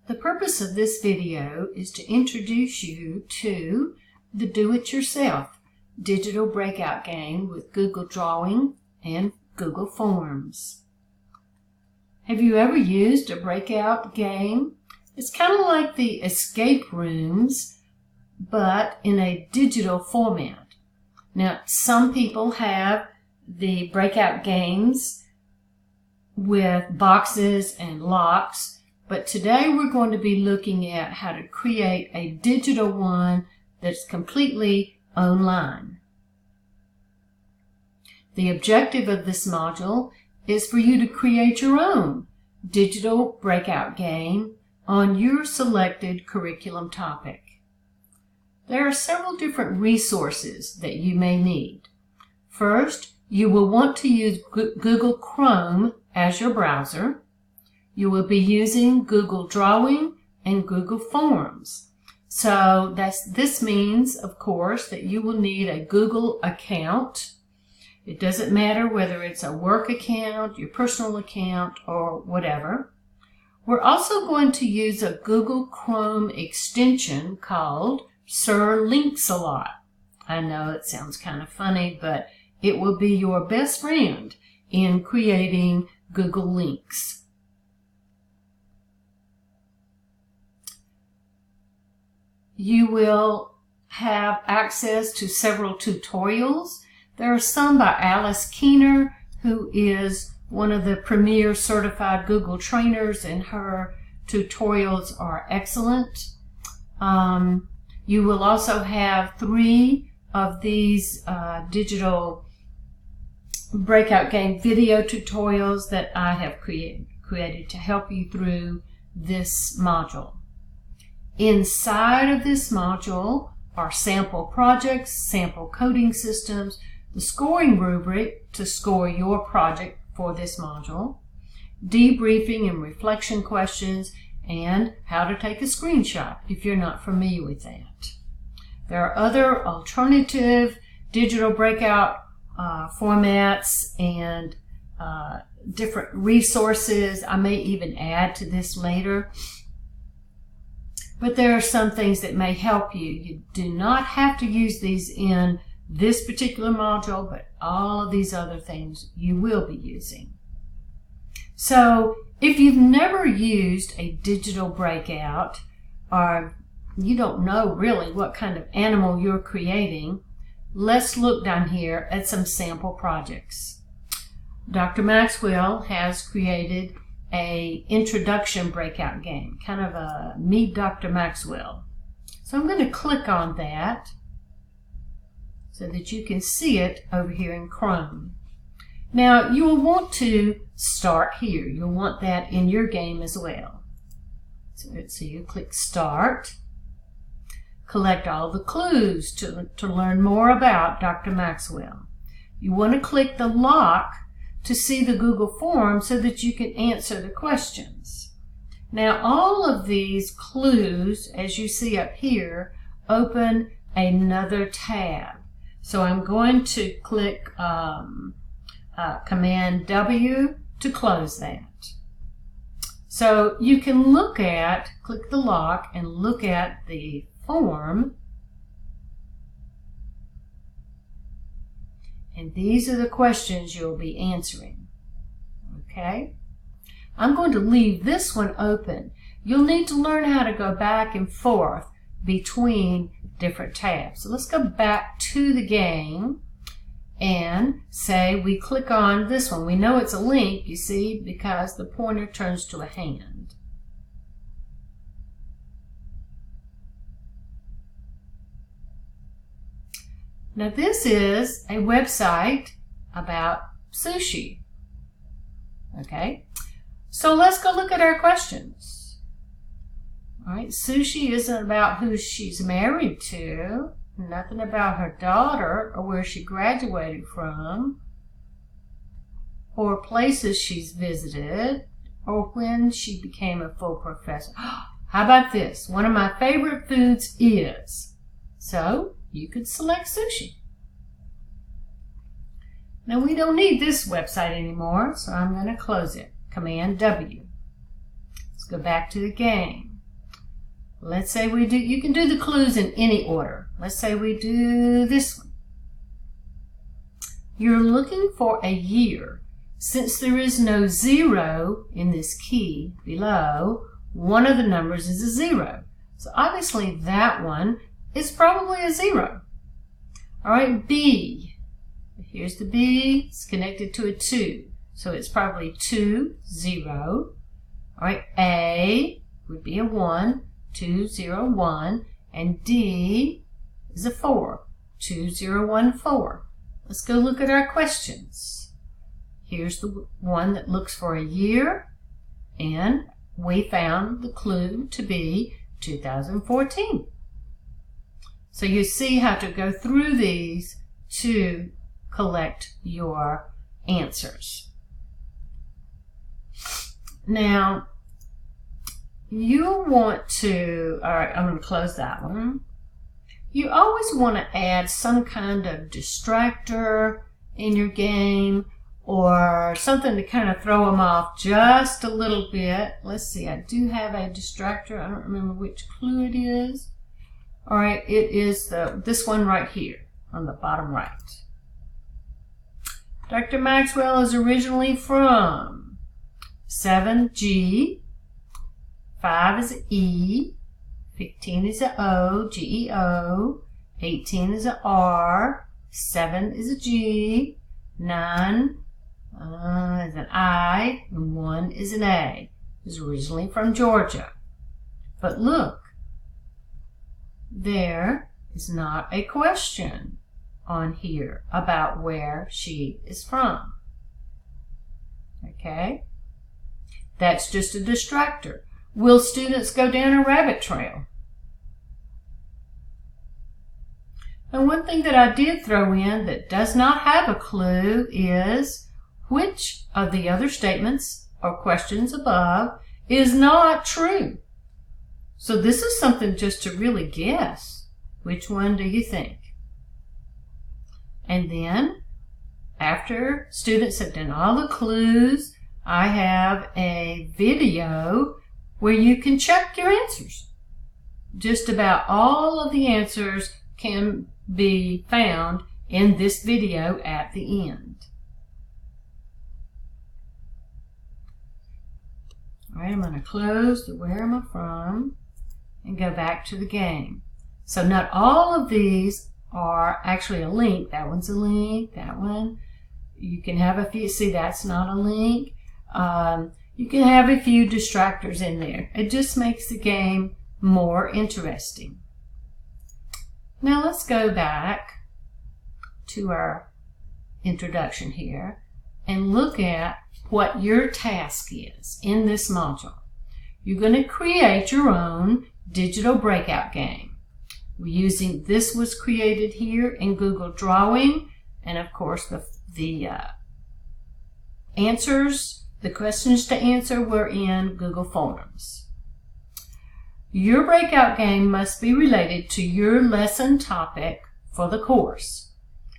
The purpose of this video is to introduce you to the do-it-yourself digital breakout game with Google Drawing and Google Forms. Have you ever used a breakout game? It's kind of like the escape rooms, but in a digital format. Now, some people have the breakout games with boxes and locks, but today we're going to be looking at how to create a digital one that's completely online. The objective of this module is for you to create your own digital breakout game on your selected curriculum topic. There are several different resources that you may need. First, you will want to use Google Chrome as your browser. You will be using Google Drawing and Google Forms. So this means, of course, that you will need a Google account. It doesn't matter whether it's a work account, your personal account, or whatever. We're also going to use a Google Chrome extension called Sir Links-A-Lot. I know it sounds kind of funny, but it will be your best friend in creating Google Links. You will have access to several tutorials. There are some by Alice Keener, who is one of the premier certified Google trainers, and her tutorials are excellent. You will also have 3 of these digital breakout game video tutorials that I have created to help you through this module. Inside of this module are sample projects, sample coding systems, the scoring rubric to score your project for this module, debriefing and reflection questions, and how to take a screenshot if you're not familiar with that. There are other alternative digital breakout formats and different resources. I may even add to this later. But there are some things that may help you. You do not have to use these in this particular module, but all of these other things you will be using. So if you've never used a digital breakout, or you don't know really what kind of animal you're creating, let's look down here at some sample projects. Dr. Maxwell has created an introduction breakout game, kind of a Meet Dr. Maxwell. So I'm going to click on that so that you can see it over here in Chrome. Now you will want to start here. You'll want that in your game as well. So you click Start. Collect all the clues to learn more about Dr. Maxwell. You want to click the lock to see the Google form so that you can answer the questions. Now all of these clues, as you see up here, open another tab. So I'm going to click Command W to close that. So you can click the lock and look at the form. And these are the questions you'll be answering. Okay? I'm going to leave this one open. You'll need to learn how to go back and forth between different tabs. So let's go back to the game and say we click on this one. We know it's a link, you see, because the pointer turns to a hand. Now this is a website about sushi. Okay, so let's go look at our questions. All right, sushi isn't about who she's married to, nothing about her daughter or where she graduated from, or places she's visited, or when she became a full professor. How about this? One of my favorite foods is. So you could select sushi. Now we don't need this website anymore, so I'm going to close it. Command W. Let's go back to the game. let's say we do, you can do the clues in any order. Let's say we do this one. You're looking for a year. Since there is no 0 in this key below, one of the numbers is a 0. So obviously that one is probably a 0. All right, B. Here's the B. It's connected to a 2. So it's probably 2, 0. All right, A would be a 1, 2, 0, 1. And D is a 4, 2, 0, 1, 4. Let's go look at our questions. Here's the one that looks for a year, and we found the clue to be 2014. So you see how to go through these to collect your answers. Now, you want to, all right, I'm going to close that one. You always want to add some kind of distractor in your game, or something to kind of throw them off just a little bit. Let's see, I do have a distractor. I don't remember which clue it is. All right, it is this one right here on the bottom right. Dr. Maxwell is originally from 7G, 5 is an E, 15 is an O, G-E-O, 18 is an R, 7 is a G, 9 is an I, and 1 is an A. He's originally from Georgia. But look, there is not a question on here about where she is from. Okay? That's just a distractor. Will students go down a rabbit trail? And one thing that I did throw in that does not have a clue is which of the other statements or questions above is not true. So this is something just to really guess. Which one do you think? And then, after students have done all the clues, I have a video where you can check your answers. Just about all of the answers can be found in this video at the end. All right, I'm going to close the where am I from and go back to the game. So not all of these are actually a link. That one's a link, that one. You can have a few, see that's not a link. You can have a few distractors in there. It just makes the game more interesting. Now let's go back to our introduction here and look at what your task is in this module. You're going to create your own digital breakout game. We're using, this was created here in Google Drawing, and of course the answers, the questions to answer were in Google Forms. Your breakout game must be related to your lesson topic for the course.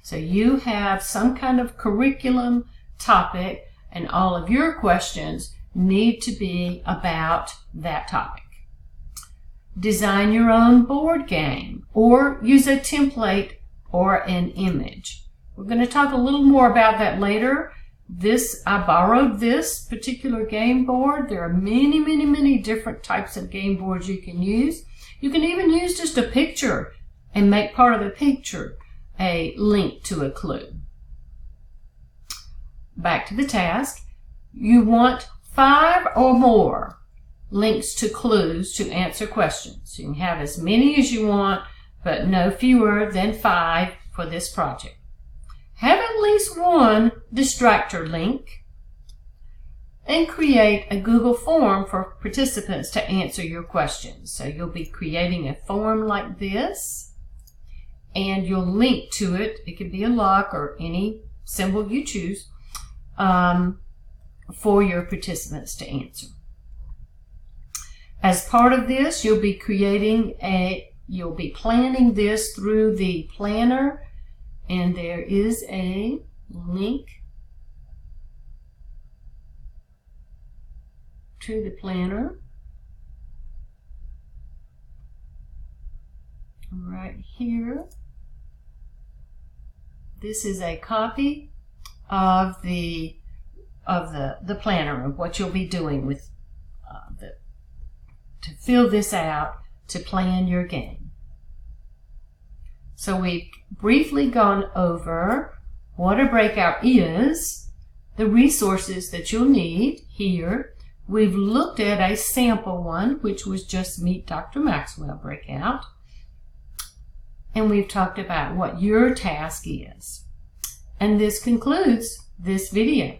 So you have some kind of curriculum topic, and all of your questions need to be about that topic. Design your own board game or use a template or an image. We're going to talk a little more about that later. I borrowed this particular game board. There are many, many, many different types of game boards you can use. You can even use just a picture and make part of the picture a link to a clue. Back to the task. You want 5 or more links to clues to answer questions. You can have as many as you want, but no fewer than 5 for this project. Have at least one distractor link and create a Google form for participants to answer your questions. So you'll be creating a form like this, and you'll link to it. It could be a lock or any symbol you choose for your participants to answer. As part of this, you'll be planning this through the planner, and there is a link to the planner. right here. This is a copy of the planner of what you'll be doing with to fill this out to plan your game. So we've briefly gone over what a breakout is, the resources that you'll need here. We've looked at a sample one, which was just Meet Dr. Maxwell Breakout. And we've talked about what your task is. And this concludes this video.